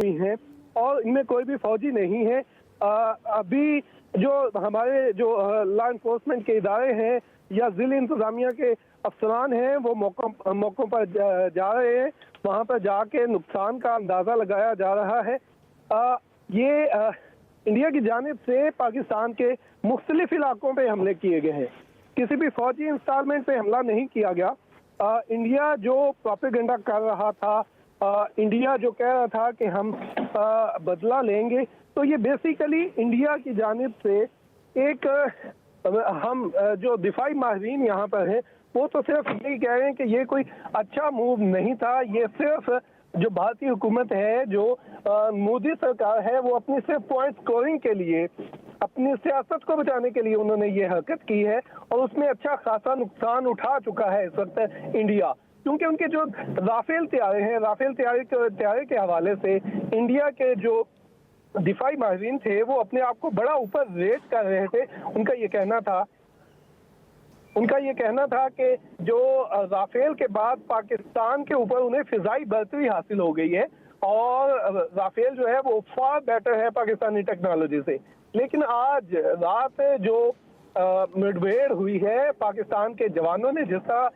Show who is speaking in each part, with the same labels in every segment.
Speaker 1: हुई हैं और इनमें कोई भी फौजी नहीं है। अभी जो हमारे जो लॉ इन्फोर्समेंट के इदारे हैं या ज़िला इंतजामिया के अफसरान हैं वो मौकों पर जा रहे हैं, वहाँ पर जाके नुकसान का अंदाज़ा लगाया जा रहा है। ये इंडिया की जानिब से पाकिस्तान के मुख्तलिफ इलाकों पे हमले किए गए हैं, किसी भी फौजी इंस्टॉलमेंट पे हमला नहीं किया गया। इंडिया जो प्रोपेगेंडा कर रहा था, इंडिया जो कह रहा था कि हम बदला लेंगे, तो ये बेसिकली इंडिया की जानिब से एक हम जो दिफाई माहिरीन यहाँ पर हैं वो तो सिर्फ यही कह रहे हैं कि ये कोई अच्छा मूव नहीं था। ये सिर्फ जो भारतीय हुकूमत है, जो मोदी सरकार है, वो अपनी सिर्फ पॉइंट स्कोरिंग के लिए, अपनी सियासत को बचाने के लिए उन्होंने ये हरकत की है और उसमें अच्छा खासा नुकसान उठा चुका है इस वक्त इंडिया। क्योंकि उनके जो राफेल तैयारे हैं, राफेल तैयारे के हवाले से इंडिया के जो दिफाई माहिरीन थे वो अपने आप को बड़ा ऊपर रेट कर रहे थे। उनका ये कहना था कि जो राफेल के बाद पाकिस्तान के ऊपर उन्हें फिजाई बर्तरी हासिल हो गई है और राफेल जो है वो फार बेटर है पाकिस्तानी टेक्नोलॉजी से। लेकिन आज रात जो मुठभेड़ हुई है, पाकिस्तान के जवानों ने जिस तरह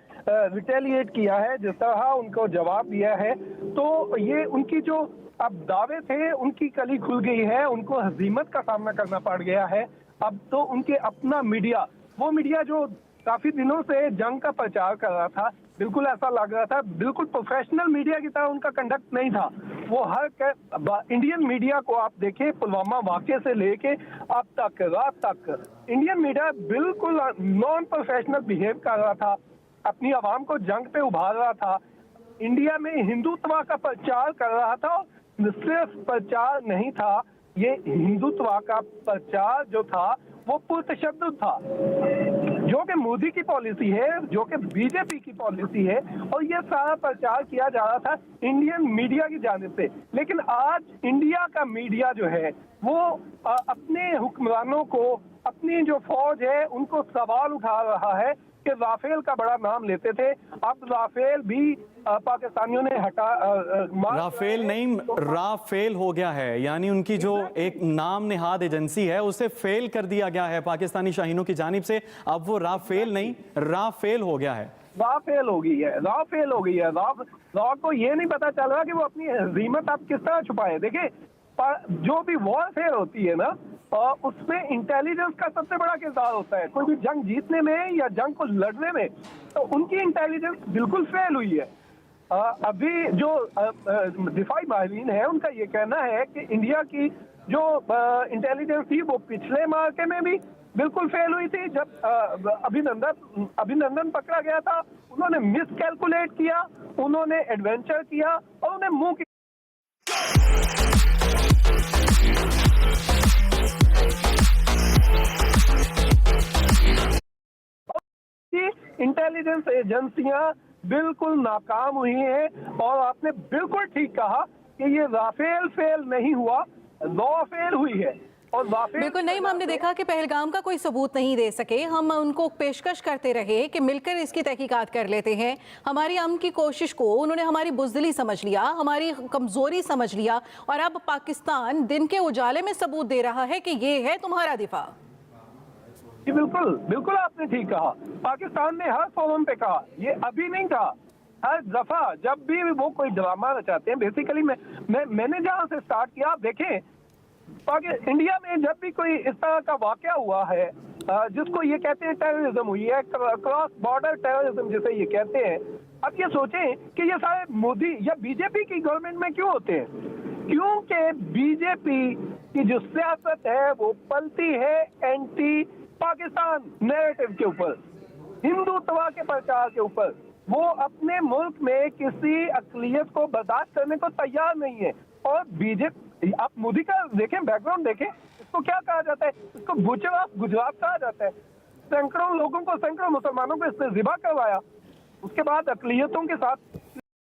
Speaker 1: रिटेलिएट किया है, जिस तरह उनको जवाब दिया है, तो ये उनकी जो अब दावे थे उनकी कली खुल गई है, उनको हजीमत का सामना करना पड़ गया है। अब तो उनके अपना मीडिया, वो मीडिया जो काफी दिनों से जंग का प्रचार कर रहा था, बिल्कुल ऐसा लग रहा था बिल्कुल प्रोफेशनल मीडिया की तरह उनका कंडक्ट नहीं था। वो इंडियन मीडिया को आप देखें, पुलवामा वाक़े से लेके अब तक रात तक इंडियन मीडिया बिल्कुल नॉन प्रोफेशनल बिहेव कर रहा था, अपनी आवाम को जंग पे उभार रहा था, इंडिया में हिंदुत्व का प्रचार कर रहा था। सिर्फ प्रचार नहीं था, ये हिंदुत्व का प्रचार जो था वो पुरतशद्दुद था, जो कि मोदी की पॉलिसी है, जो कि बीजेपी की पॉलिसी है, और ये सारा प्रचार किया जा रहा था इंडियन मीडिया की जानिब से। लेकिन आज इंडिया का मीडिया जो है वो अपने हुक्मरानों को, अपनी जो फौज है उनको सवाल उठा रहा है कि राफेल का बड़ा नाम लेते थे, अब राफेल भी पाकिस्तानियों ने
Speaker 2: राफेल नहीं, राफेल हो गया है, यानी उनकी जो एक नाम निहाद एजेंसी है उसे फेल कर दिया गया है पाकिस्तानी शाहीनों की जानिब से। अब वो राफेल नहीं, राफेल हो गया है,
Speaker 1: राफेल हो गई है, राफेल हो गई है। राव को ये नहीं पता चल रहा कि वो अपनी हजीमत अब किस तरह छुपाए। देखिए, जो भी वॉरफेयर होती है ना, उसमें इंटेलिजेंस का सबसे बड़ा किरदार होता है। कोई भी जंग जीतने में या जंग को लड़ने में, तो उनकी इंटेलिजेंस बिल्कुल फेल हुई है। अभी जो दिफाई माहिरीन है उनका ये कहना है कि इंडिया की जो इंटेलिजेंस थी वो पिछले मार्के में भी बिल्कुल फेल हुई थी। जब अभिनंदन पकड़ा गया था, उन्होंने मिस कैलकुलेट किया, उन्होंने एडवेंचर किया और उन्हें मुंह की इंटेलिजेंस एजेंसियां बिल्कुल नाकाम हुई हैं। और आपने बिल्कुल ठीक कहा कि ये राफेल फेल नहीं हुआ, राफेल हुई है। और
Speaker 3: बिल्कुल नहीं, हमने देखा कि पहलगाम का कोई सबूत नहीं दे सके, हम उनको पेशकश करते रहे कि मिलकर इसकी तहकीकात कर लेते हैं। हमारी अमन की कोशिश को उन्होंने हमारी बुज़दिली समझ लिया, हमारी कमज़ोरी समझ लिया, और अब पाकिस्तान दिन के उजाले में सबूत दे रहा है कि ये है तुम्हारा दिफा।
Speaker 1: जी बिल्कुल, बिल्कुल आपने ठीक कहा। पाकिस्तान ने हर फोरम पे कहा, ये अभी नहीं कहा, हर दफा जब भी वो कोई ड्रामा रचाते हैं। बेसिकली मैंने जहाँ से स्टार्ट किया, आप देखें इंडिया में जब भी कोई इस तरह का वाकया हुआ है, जिसको ये कहते हैं टेररिज्म हुई है, क्रॉस बॉर्डर टेररिज्म जिसे ये कहते हैं, अब ये सोचें कि ये सारे मोदी या बीजेपी की गवर्नमेंट में क्यों होते हैं? क्योंकि बीजेपी की जो सियासत है वो पलती है एंटी पाकिस्तान नैरेटिव के ऊपर, हिंदुत्व के प्रचार के ऊपर। वो अपने मुल्क में किसी अक़लियत को बर्दाश्त करने को तैयार नहीं है। और बीजेपी, आप मोदी का देखें, बैकग्राउंड देखें, इसको क्या कहा जाता है? इसको गुजरात कहा जाता है। सैकड़ों लोगों को, सैकड़ों मुसलमानों को इसने ज़िबा करवाया, उसके बाद अक़लियतों के साथ